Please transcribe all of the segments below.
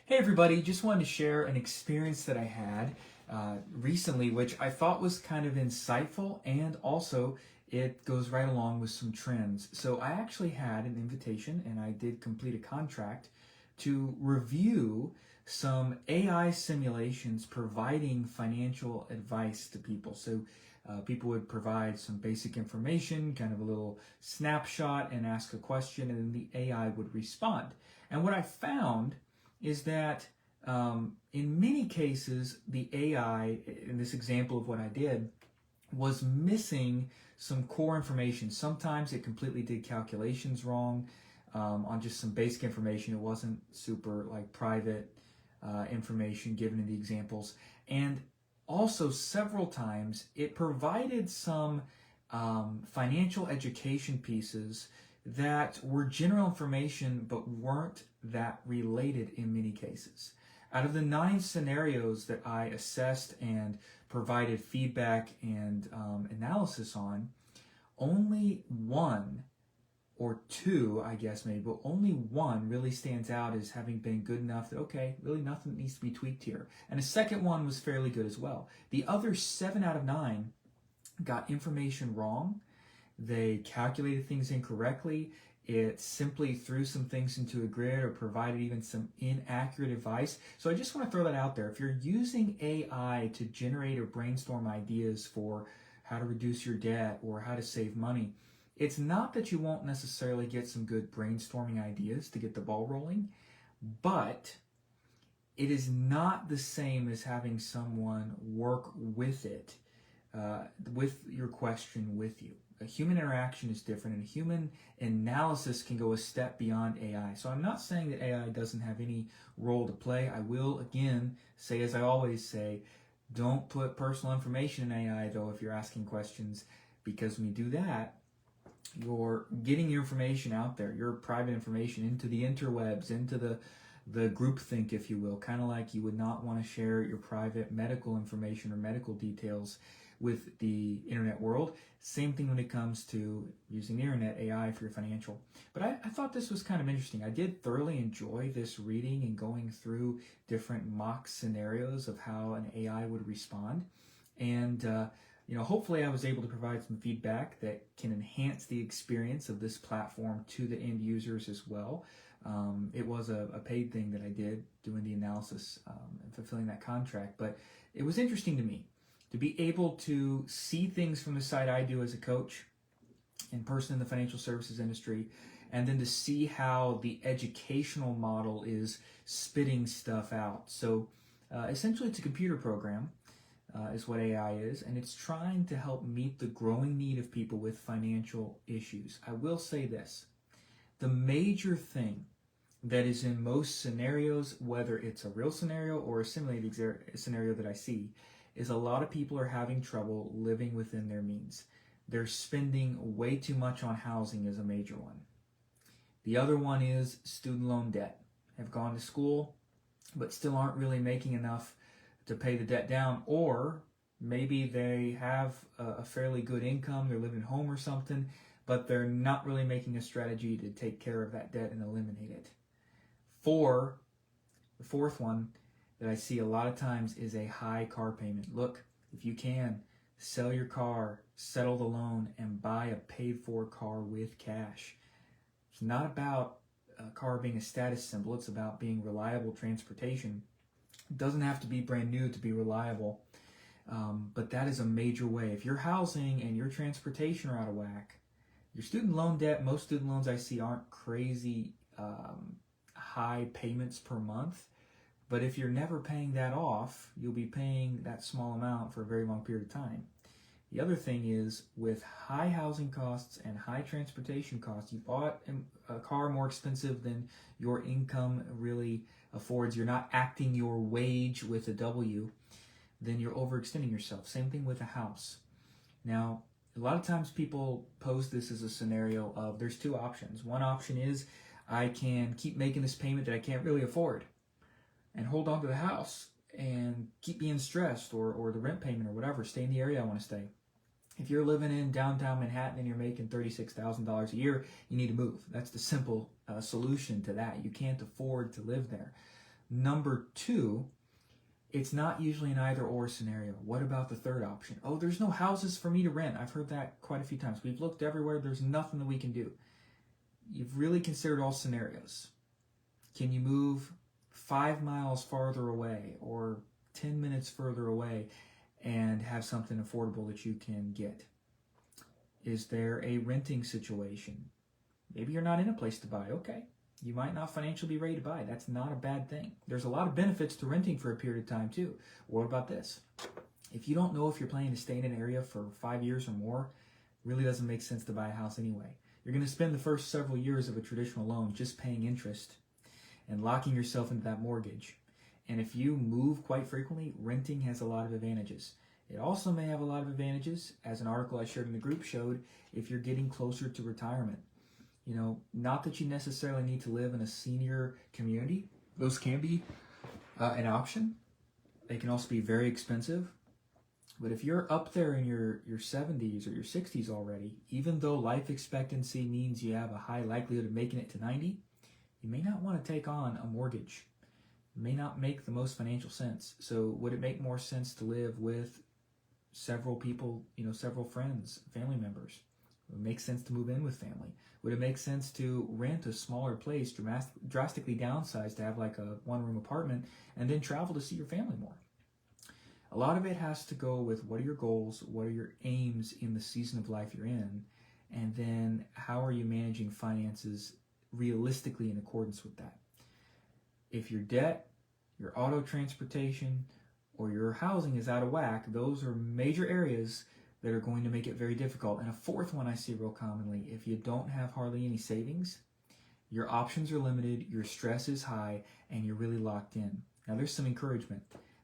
Hey everybody, just wanted to share an experience that I had recently, which I thought was kind of insightful, and also it goes right along with some trends. So I actually had an invitation and I did complete a contract to review some AI simulations providing financial advice to people. So people would provide some basic information, kind of a little snapshot, and ask a question, and then the AI would respond. And what I found is that in many cases, the AI, in this example of what I did, was missing some core information. Sometimes it completely did calculations wrong on just some basic information. It wasn't super like private information given in the examples. And also several times it provided some financial education pieces that were general information but weren't that related in many cases. Out of the 9 scenarios that I assessed and provided feedback and analysis on, only one or two, I guess maybe, but only one really stands out as having been good enough that, okay, really nothing needs to be tweaked here. And the second one was fairly good as well. The other 7 out of 9 got information wrong. They calculated things incorrectly. It simply threw some things into a grid or provided even some inaccurate advice. So I just want to throw that out there. If you're using AI to generate or brainstorm ideas for how to reduce your debt or how to save money, it's not that you won't necessarily get some good brainstorming ideas to get the ball rolling, but it is not the same as having someone work with it, with your question with you. A human interaction is different, and human analysis can go a step beyond AI. So I'm not saying that AI doesn't have any role to play. I will, again, say, as I always say, don't put personal information in AI, though, if you're asking questions, because when you do that, you're getting your information out there, your private information, into the interwebs, into the groupthink, if you will, kind of like you would not want to share your private medical information or medical details with the internet world. Same thing when it comes to using the internet, AI for your financial. But I thought this was kind of interesting. I did thoroughly enjoy this reading and going through different mock scenarios of how an AI would respond. And hopefully I was able to provide some feedback that can enhance the experience of this platform to the end users as well. It was a paid thing that I did, doing the analysis and fulfilling that contract. But it was interesting to me to be able to see things from the side I do as a coach and person in the financial services industry, and then to see how the educational model is spitting stuff out. So essentially it's a computer program, is what AI is, and it's trying to help meet the growing need of people with financial issues. I will say this: the major thing that is in most scenarios, whether it's a real scenario or a simulated scenario that I see, is a lot of people are having trouble living within their means. They're spending way too much on housing is a major one. The other one is student loan debt. Have gone to school, but still aren't really making enough to pay the debt down, or maybe they have a fairly good income, they're living at home or something, but they're not really making a strategy to take care of that debt and eliminate it. The fourth one that I see a lot of times is a high car payment. Look, if you can, sell your car, settle the loan, and buy a paid-for car with cash. It's not about a car being a status symbol. It's about being reliable transportation. It doesn't have to be brand new to be reliable, but that is a major way. If your housing and your transportation are out of whack, your student loan debt, most student loans I see aren't crazy high payments per month. But if you're never paying that off, you'll be paying that small amount for a very long period of time. The other thing is, with high housing costs and high transportation costs, you bought a car more expensive than your income really affords. You're not acting your wage with a W, then you're overextending yourself. Same thing with a house. Now, a lot of times people pose this as a scenario of there's 2 options. One option is I can keep making this payment that I can't really afford and hold on to the house and keep being stressed, or the rent payment or whatever, stay in the area I want to stay. If you're living in downtown Manhattan and you're making $36,000 a year, you need to move. That's the simple solution to that. You can't afford to live there. Number two, it's not usually an either or scenario. What about the third option? Oh, there's no houses for me to rent. I've heard that quite a few times. We've looked everywhere. There's nothing that we can do. You've really considered all scenarios. Can you move 5 miles farther away or 10 minutes further away and have something affordable that you can get? Is there a renting situation? Maybe you're not in a place to buy. Okay. You might not financially be ready to buy. That's not a bad thing. There's a lot of benefits to renting for a period of time too. What about this? If you don't know if you're planning to stay in an area for 5 years or more, it really doesn't make sense to buy a house anyway. You're going to spend the first several years of a traditional loan just paying interest and locking yourself into that mortgage. And if you move quite frequently, renting has a lot of advantages. It also may have a lot of advantages, as an article I shared in the group showed, if you're getting closer to retirement. Not that you necessarily need to live in a senior community. Those can be an option. They can also be very expensive. But if you're up there in your 70s or your 60s already, even though life expectancy means you have a high likelihood of making it to 90, you may not want to take on a mortgage. It may not make the most financial sense. So would it make more sense to live with several people, several friends, family members? Would it make sense to move in with family? Would it make sense to rent a smaller place, drastically downsize to have like a one-room apartment, and then travel to see your family more? A lot of it has to go with what are your goals, what are your aims in the season of life you're in, and then how are you managing finances realistically in accordance with that. If your debt, your auto transportation, or your housing is out of whack, those are major areas that are going to make it very difficult. And a fourth one I see real commonly, if you don't have hardly any savings, your options are limited, your stress is high, and you're really locked in. Now there's some encouragement.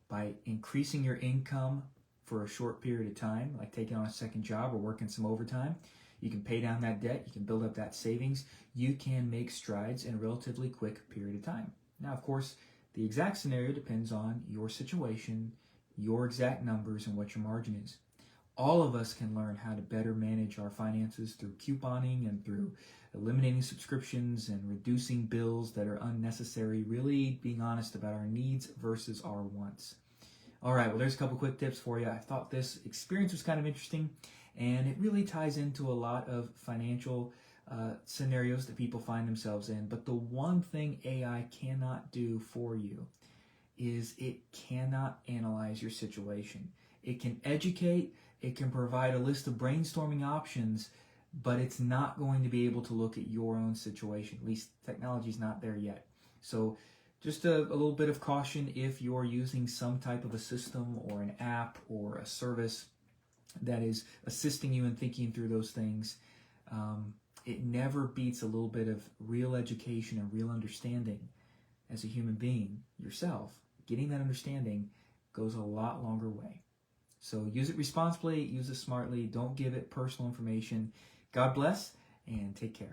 By increasing your income for a short period of time, like taking on a second job or working some overtime, you can pay down that debt, you can build up that savings, you can make strides in a relatively quick period of time. Now, of course, the exact scenario depends on your situation, your exact numbers, and what your margin is. All of us can learn how to better manage our finances through couponing and through eliminating subscriptions and reducing bills that are unnecessary, really being honest about our needs versus our wants. All right, well, there's a couple quick tips for you. I thought this experience was kind of interesting, and it really ties into a lot of financial scenarios that people find themselves in. But the one thing AI cannot do for you is it cannot analyze your situation. It can educate, it can provide a list of brainstorming options, but it's not going to be able to look at your own situation. At least technology's not there yet. So just a little bit of caution if you're using some type of a system or an app or a service that is assisting you in thinking through those things. It never beats a little bit of real education and real understanding as a human being yourself. Getting that understanding goes a lot longer way. So use it responsibly, use it smartly, don't give it personal information. God bless, and take care.